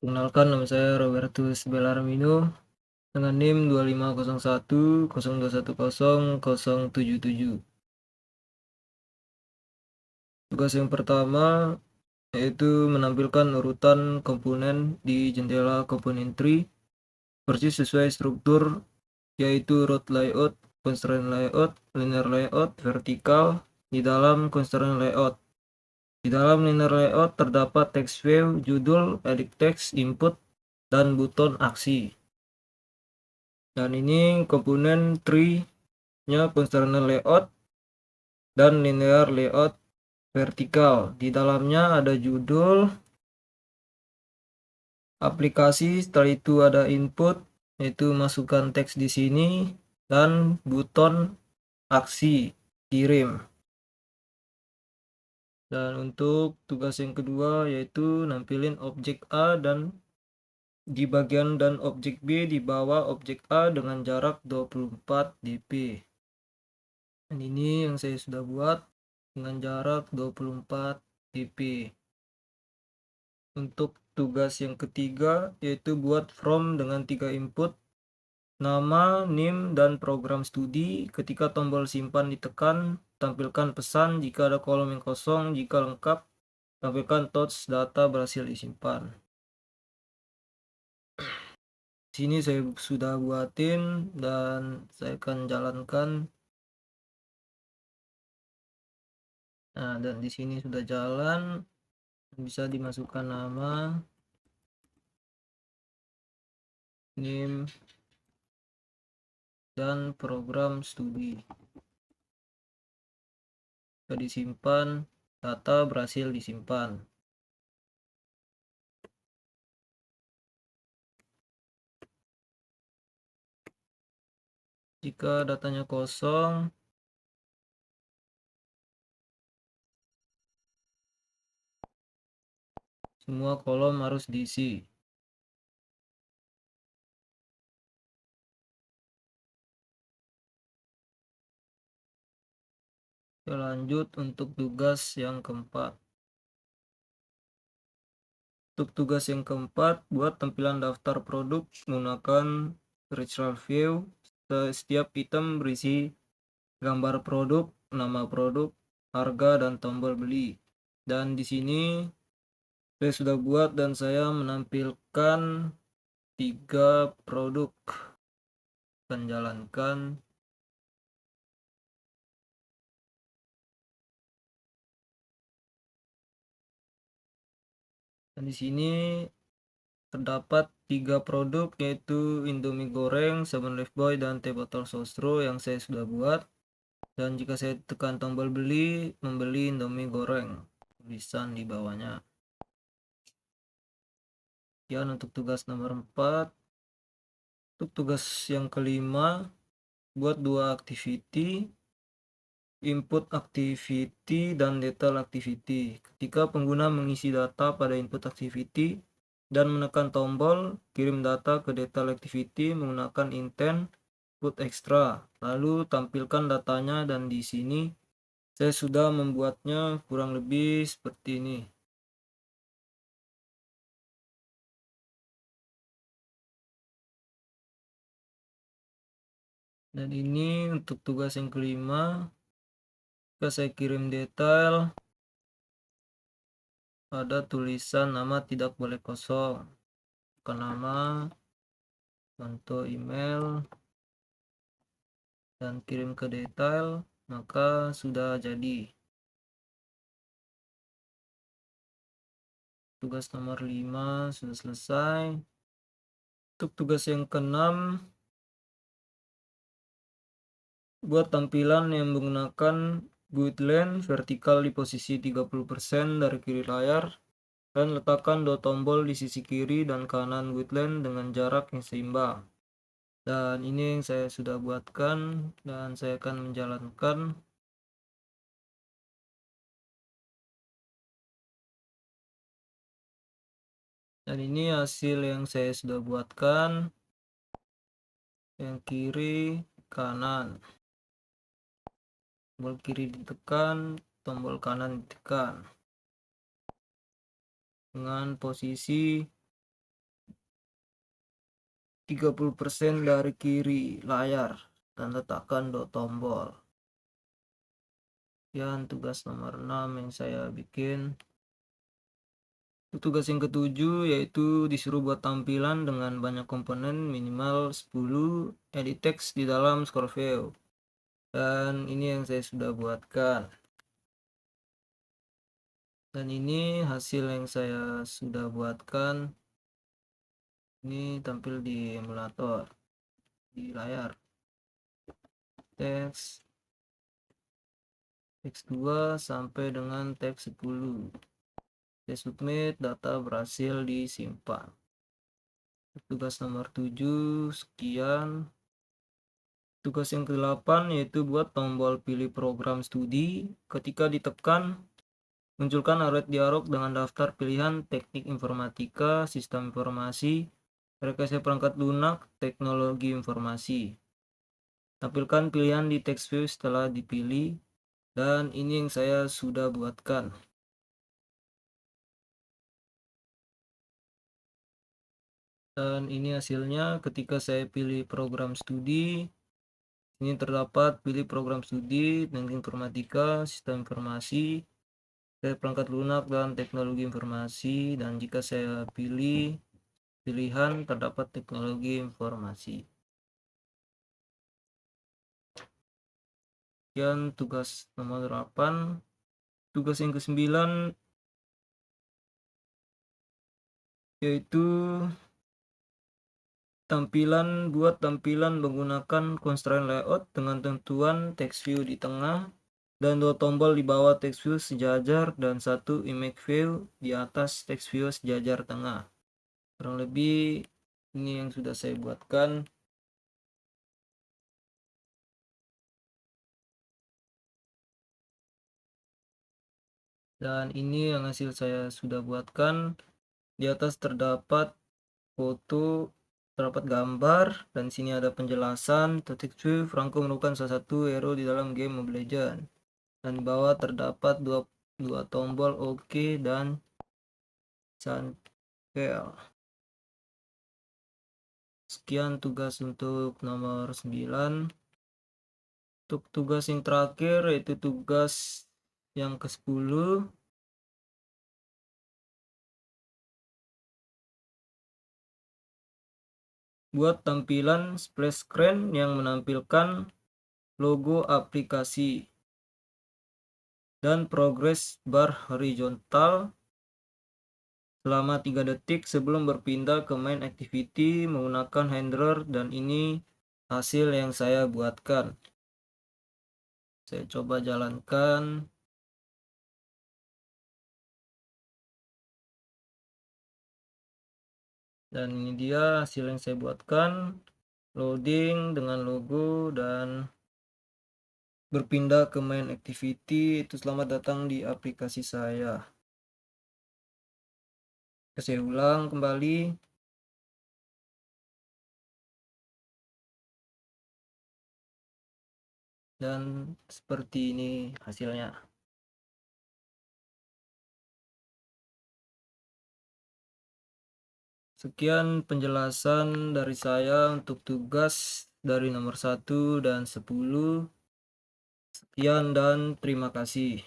Perkenalkan, nama saya Robertus Bellarmino dengan NIM 250102100077. Tugas yang pertama yaitu menampilkan urutan komponen di jendela komponen tree persis sesuai struktur, yaitu root layout, constraint layout, linear layout, vertikal di dalam constraint layout. Di dalam linear layout terdapat text view, judul, edit text, input, dan buton aksi. Dan ini komponen tree-nya constraint layout dan linear layout vertikal. Di dalamnya ada judul, aplikasi, setelah itu ada input, yaitu masukkan teks di sini, dan buton aksi kirim. Dan untuk tugas yang kedua yaitu nampilin objek A dan di bagian dan objek B di bawah objek A dengan jarak 24 dp. Dan ini yang saya sudah buat dengan jarak 24 dp. Untuk tugas yang ketiga yaitu buat from dengan 3 input, nama, NIM, dan program studi. Ketika tombol simpan ditekan, tampilkan pesan jika ada kolom yang kosong. Jika lengkap, tampilkan touch data berhasil disimpan. Sini saya sudah buatin dan saya akan jalankan. Nah, dan di sini sudah jalan, bisa dimasukkan nama, NIM, dan program studi. Sudah disimpan, data berhasil disimpan. Jika datanya kosong, semua kolom harus diisi. Kita lanjut untuk tugas yang keempat. Untuk tugas yang keempat, buat tampilan daftar produk menggunakan virtual view. Setiap item berisi gambar produk, nama produk, harga, dan tombol beli. Dan di sini saya sudah buat dan saya menampilkan 3 produk. Akan jalankan. Dan di sini terdapat 3 produk yaitu Indomie goreng, 7Lifebuoy, dan teh botol sosro yang saya sudah buat. Dan jika saya tekan tombol beli, membeli Indomie goreng, tulisan di bawahnya. Sekian untuk tugas nomor 4. Untuk tugas yang kelima, buat 2 activity, input activity dan detail activity. Ketika pengguna mengisi data pada input activity dan menekan tombol kirim data ke detail activity menggunakan intent put extra, lalu tampilkan datanya. Dan di sini saya sudah membuatnya kurang lebih seperti ini. Dan ini untuk tugas yang kelima, jika saya kirim detail, ada tulisan nama tidak boleh kosong, ke nama, contoh email, dan kirim ke detail, maka sudah jadi. Tugas nomor 5 sudah selesai. Untuk tugas yang keenam, buat tampilan yang menggunakan guideline vertikal di posisi 30% dari kiri layar, dan letakkan 2 tombol di sisi kiri dan kanan guideline dengan jarak yang seimbang. Dan ini yang saya sudah buatkan dan saya akan menjalankan. Dan ini hasil yang saya sudah buatkan. Yang kiri, kanan. Tombol kiri ditekan, tombol kanan ditekan. Dengan posisi 30% dari kiri layar dan letakkan tombol. Yang tugas nomor 6 yang saya bikin. Tugas yang ketujuh yaitu disuruh buat tampilan dengan banyak komponen minimal 10 edit text di dalam Scorpio. Dan ini yang saya sudah buatkan. Dan ini hasil yang saya sudah buatkan. Ini tampil di emulator di layar. Teks 2 sampai dengan teks 10. Saya submit, data berhasil disimpan. Tugas nomor 7 sekian. Tugas yang ke-8 yaitu buat tombol pilih program studi. Ketika ditekan, munculkan alert dialog dengan daftar pilihan teknik informatika, sistem informasi, rekayasa perangkat lunak, teknologi informasi. Tampilkan pilihan di text view setelah dipilih, dan ini yang saya sudah buatkan. Dan ini hasilnya ketika saya pilih program studi. Ini terdapat pilih program studi, teknik informatika, sistem informasi, perangkat lunak, dan teknologi informasi. Dan jika saya pilih pilihan, terdapat teknologi informasi. Kemudian tugas nomor 8. Tugas yang ke-9 yaitu buat tampilan menggunakan constraint layout dengan tentuan text view di tengah dan 2 tombol di bawah text view sejajar dan 1 image view di atas text view sejajar tengah. Kurang lebih ini yang sudah saya buatkan. Dan ini yang hasil saya sudah buatkan. Di atas terdapat foto, terdapat gambar, dan sini ada penjelasan. Text view Franco merupakan salah satu hero di dalam game Mobile Legends. Dan di bawah terdapat dua tombol OK dan cancel. Sekian tugas untuk nomor 9. Untuk tugas yang terakhir yaitu tugas yang ke-10. Buat tampilan splash screen yang menampilkan logo aplikasi dan progress bar horizontal selama 3 detik sebelum berpindah ke main activity menggunakan handler, dan ini hasil yang saya buatkan. Saya coba jalankan. Dan ini dia hasil yang saya buatkan. Loading dengan logo dan berpindah ke main activity. Itu selamat datang di aplikasi saya. Saya ulang kembali. Dan seperti ini hasilnya. Sekian penjelasan dari saya untuk tugas dari nomor 1 dan 10. Sekian dan terima kasih.